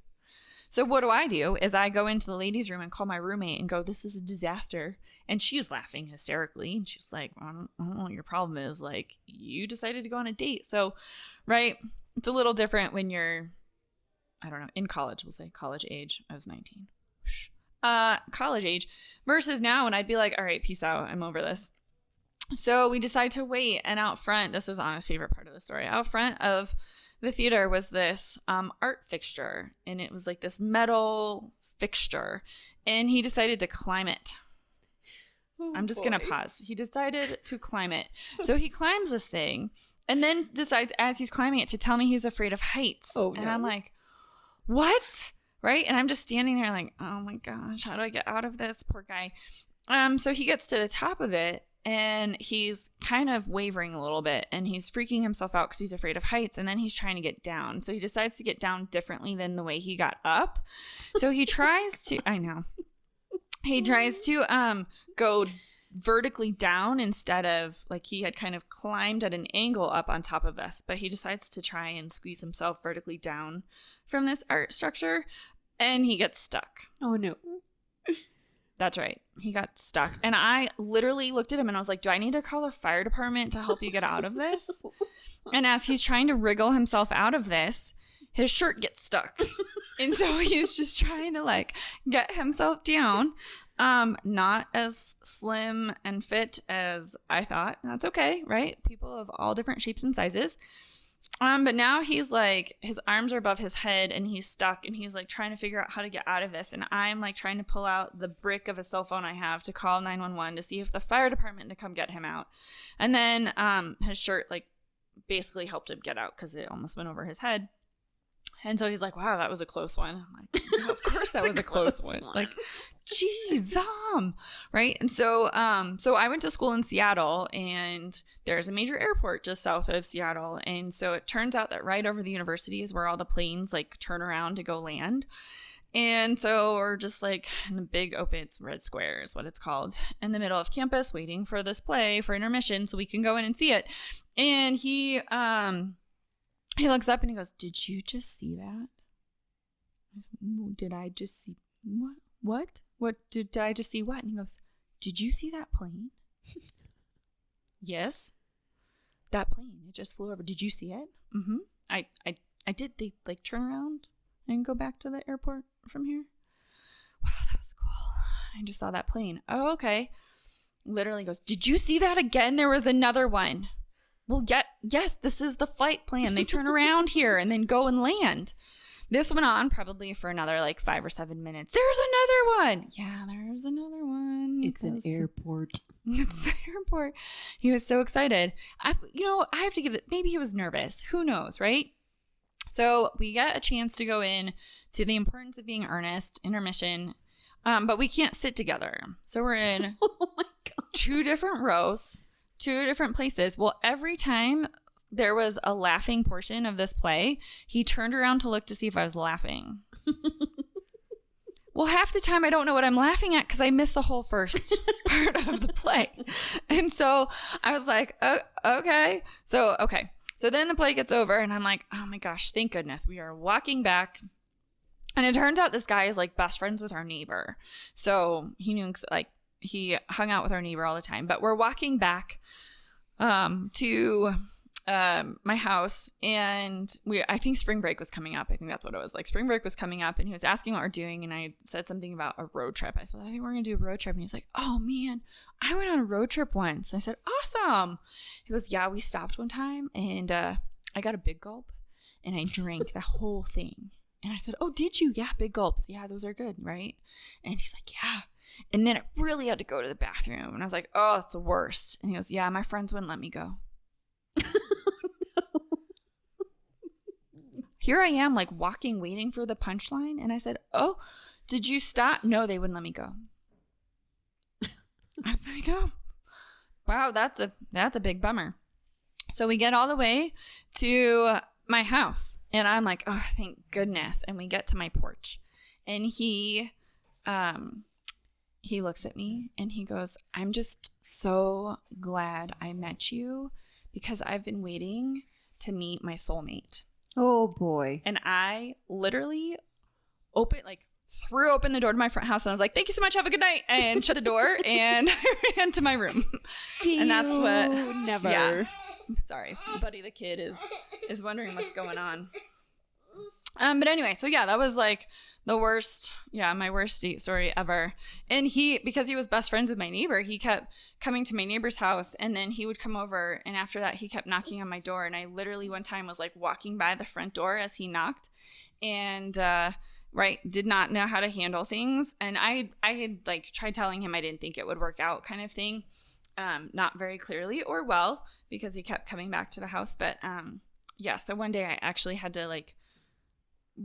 So what do? Is I go into the ladies' room and call my roommate and go, this is a disaster. And she's laughing hysterically. And she's like, I don't know what your problem is. Like, you decided to go on a date. So, right. It's a little different when you're, I don't know, in college, we'll say college age. I was 19. College age versus now when I'd be like, all right, peace out. I'm over this. So we decide to wait. And out front, this is Anna's favorite part of the story. Out front of the theater was this art fixture. And it was like this metal fixture. And he decided to climb it. Oh, I'm just going to pause. He decided to climb it. So he climbs this thing and then decides as he's climbing it to tell me he's afraid of heights. Oh, no. And I'm like, what? Right? And I'm just standing there like, oh my gosh, how do I get out of this? Poor guy. So he gets to the top of it and he's kind of wavering a little bit and he's freaking himself out because he's afraid of heights. And then he's trying to get down. So he decides to get down differently than the way he got up. So he tries to, I know. He tries to go vertically down instead of like he had kind of climbed at an angle up on top of this, but he decides to try and squeeze himself vertically down from this art structure and he gets stuck. Oh no. That's right. He got stuck. And I literally looked at him and I was like, do I need to call the fire department to help you get out of this? And as he's trying to wriggle himself out of this, his shirt gets stuck. And so he's just trying to like get himself down. Not as slim and fit as I thought. That's okay, right? People of all different shapes and sizes. But now he's like, his arms are above his head and he's stuck and he's like trying to figure out how to get out of this. And I'm like trying to pull out the brick of a cell phone I have to call 911 to see if the fire department to come get him out. And then his shirt like basically helped him get out because it almost went over his head. And so he's like, wow, that was a close one. I'm like, yeah, of course that was a close one. Like, geez, right? And so I went to school in Seattle, and there's a major airport just south of Seattle. And so it turns out that right over the university is where all the planes like turn around to go land. And so we're just like in the big open, it's Red Square is what it's called, in the middle of campus waiting for this play for intermission so we can go in and see it. And he looks up and he goes, did you just see that? I said, did I just see what? What did I just see what? And he goes, did you see that plane? Yes. That plane, it just flew over. Did you see it? Mm-hmm. I did. They like turn around and go back to the airport from here. Wow, that was cool. I just saw that plane. Oh, okay. Literally goes, did you see that again? There was another one. Well, yes, this is the flight plan. They turn around here and then go and land. This went on probably for another like 5 or 7 minutes. There's another one. Yeah, there's another one. It's an airport. It's an airport. He was so excited. I have to give it, maybe he was nervous. Who knows, right? So we get a chance to go in to the importance of being earnest, intermission, but we can't sit together. So we're in 2 different rows, 2 different places. Well, every time there was a laughing portion of this play, he turned around to look to see if I was laughing. Well, half the time I don't know what I'm laughing at because I missed the whole first part of the play. And so I was like, oh, okay. So then the play gets over and I'm like, oh my gosh, thank goodness. We are walking back. And it turns out this guy is like best friends with our neighbor. So he knew, like, he hung out with our neighbor all the time. But we're walking back to my house, and I think spring break was coming up. I think that's what it was. Like, spring break was coming up, and he was asking what we're doing, and I said something about a road trip. I said, I think we're gonna do a road trip. And he's like, oh man, I went on a road trip once. And I said, awesome. He goes, yeah, we stopped one time, and I got a big gulp and I drank the whole thing. And I said, oh, did you? Yeah, big gulps. Yeah, those are good, right? And he's like, yeah. And then I really had to go to the bathroom, and I was like, oh, it's the worst. And he goes, yeah, my friends wouldn't let me go. Here I am, like, walking, waiting for the punchline. And I said, oh, did you stop? No, they wouldn't let me go. I was like, oh, wow, that's a big bummer. So we get all the way to my house, and I'm like, oh, thank goodness. And we get to my porch, and he looks at me and he goes, I'm just so glad I met you because I've been waiting to meet my soulmate. Oh boy. And I literally threw open the door to my front house, and I was like, thank you so much, have a good night, and shut the door and ran to my room. And that's what never. Yeah. Sorry, Buddy the kid is wondering what's going on. But anyway, so yeah, that was like the worst, my worst date story ever. And because he was best friends with my neighbor, he kept coming to my neighbor's house, and then he would come over, and after that he kept knocking on my door, and I literally one time was like walking by the front door as he knocked, and did not know how to handle things. And I had like tried telling him I didn't think it would work out, kind of thing. Not very clearly or well, because he kept coming back to the house. But so one day I actually had to like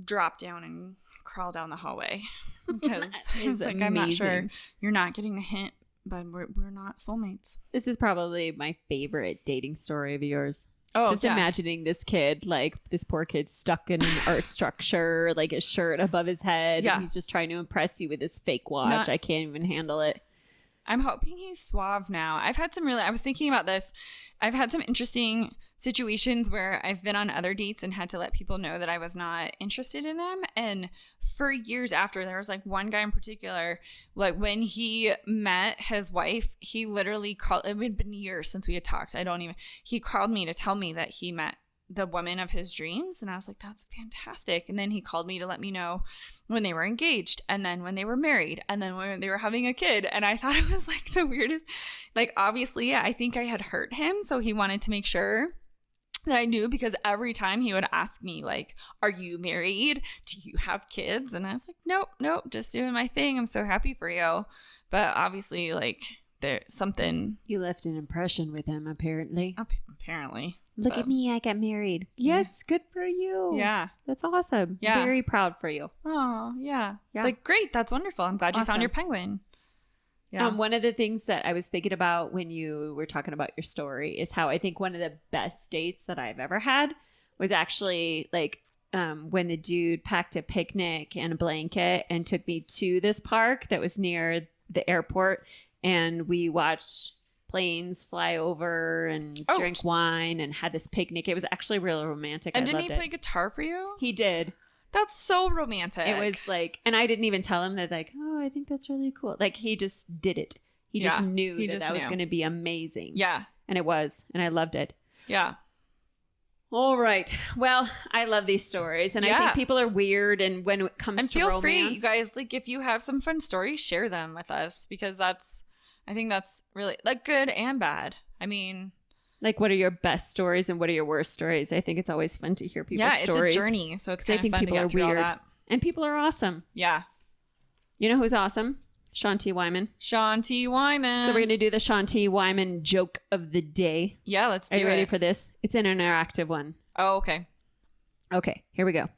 drop down and crawl down the hallway because I was like, I'm not sure you're not getting the hint, but we're not soulmates. This is probably my favorite dating story of yours. Oh, just imagining this kid, like this poor kid stuck in an art structure, like his shirt above his head. Yeah. And he's just trying to impress you with his fake watch. I can't even handle it. I'm hoping he's suave now. I was thinking about this. I've had some interesting situations where I've been on other dates and had to let people know that I was not interested in them. And for years after, there was like one guy in particular, like when he met his wife, he literally called, it had been years since we had talked. He called me to tell me that he met the woman of his dreams, and I was like, that's fantastic. And then he called me to let me know when they were engaged, and then when they were married, and then when they were having a kid. And I thought it was like the weirdest, like, obviously I think I had hurt him, so he wanted to make sure that I knew, because every time he would ask me like, are you married, do you have kids? And I was like, nope, just doing my thing. I'm so happy for you. But obviously, like, there's something. You left an impression with him, apparently. Apparently. Look at me. I got married. Yes. Good for you. Yeah. That's awesome. Yeah. Very proud for you. Oh, yeah. Yeah. Like, great. That's wonderful. I'm glad you found Awesome. your penguin. Yeah. One of the things that I was thinking about when you were talking about your story is how I think one of the best dates that I've ever had was actually like when the dude packed a picnic and a blanket and took me to this park that was near the airport, and we watched planes fly over and drank wine and had this picnic. It was actually really romantic. And I didn't loved he play it. guitar for you? He did. That's so romantic. It was like, and I didn't even tell him that, like, oh, I think that's really cool. Like, he just did it. He just knew that was going to be amazing. Yeah. And it was. And I loved it. Yeah. All right. Well, I love these stories. And I think people are weird. And when it comes to romance. And feel free, you guys, like, if you have some fun stories, share them with us. Because I think that's really, like, good and bad. I mean. Like, what are your best stories and what are your worst stories? I think it's always fun to hear people's stories. It's a journey. So it's kind of fun people to get are through weird. all that. And people are awesome. Yeah. You know who's awesome? Sean T. Wyman. Sean T. Wyman. So we're going to do the Sean T. Wyman joke of the day. Yeah, let's do it. Are you ready for this? It's an interactive one. Oh, okay. Okay, here we go.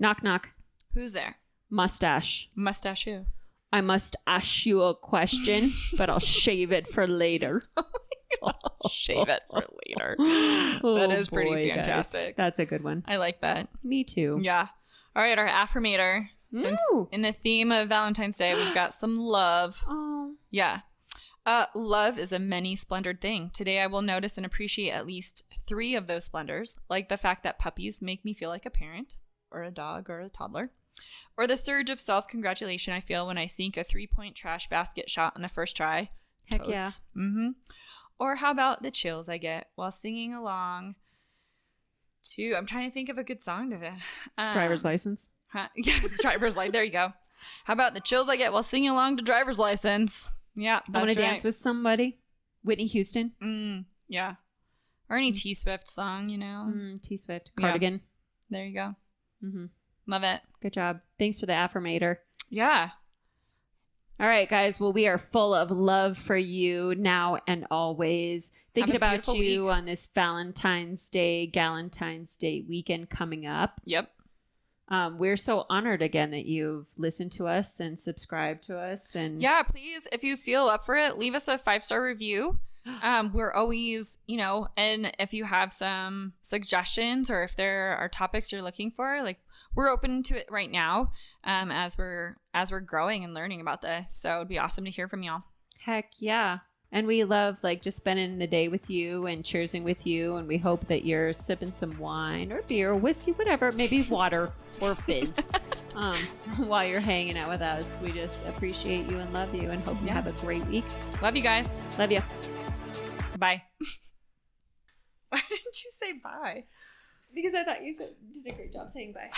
Knock, knock. Who's there? Mustache. Mustache who? I must ask you a question, but I'll shave it for later. I'll shave it for later. That is pretty fantastic. Guys. That's a good one. I like that. Me too. Yeah. All right, our affirmator. Since in the theme of Valentine's Day, we've got some love. Oh. Yeah. Love is a many splendored thing. Today I will notice and appreciate at least 3 of those splendors, like the fact that puppies make me feel like a parent, or a dog, or a toddler, or the surge of self-congratulation I feel when I sink a 3-point trash basket shot on the first try. Heck Totes. yeah. Mm-hmm. Or how about the chills I get while singing along to, I'm trying to think of a good song to it. Driver's license. Yes, driver's license. There you go. How about the chills I get while singing along to driver's license? Yeah, that's I want to right. dance with somebody. Whitney Houston. Yeah. Or any T Swift song, you know. T Swift. Cardigan. Yeah. There you go. Mm-hmm. Love it. Good job. Thanks for the affirmator. Yeah. All right, guys. Well, we are full of love for you now and always. Thinking about you on this Valentine's Day, Galentine's Day weekend coming up. Yep. We're so honored again that you've listened to us and subscribed to us. And yeah, please, if you feel up for it, leave us a 5-star review. We're always, and if you have some suggestions or if there are topics you're looking for, like, we're open to it right now, as we're growing and learning about this. So it'd be awesome to hear from y'all. Heck yeah. And we love just spending the day with you and cheersing with you. And we hope that you're sipping some wine or beer or whiskey, whatever, maybe water or fizz while you're hanging out with us. We just appreciate you and love you and hope you have a great week. Love you guys. Love you. Bye. Why didn't you say bye? Because I thought you did a great job saying bye.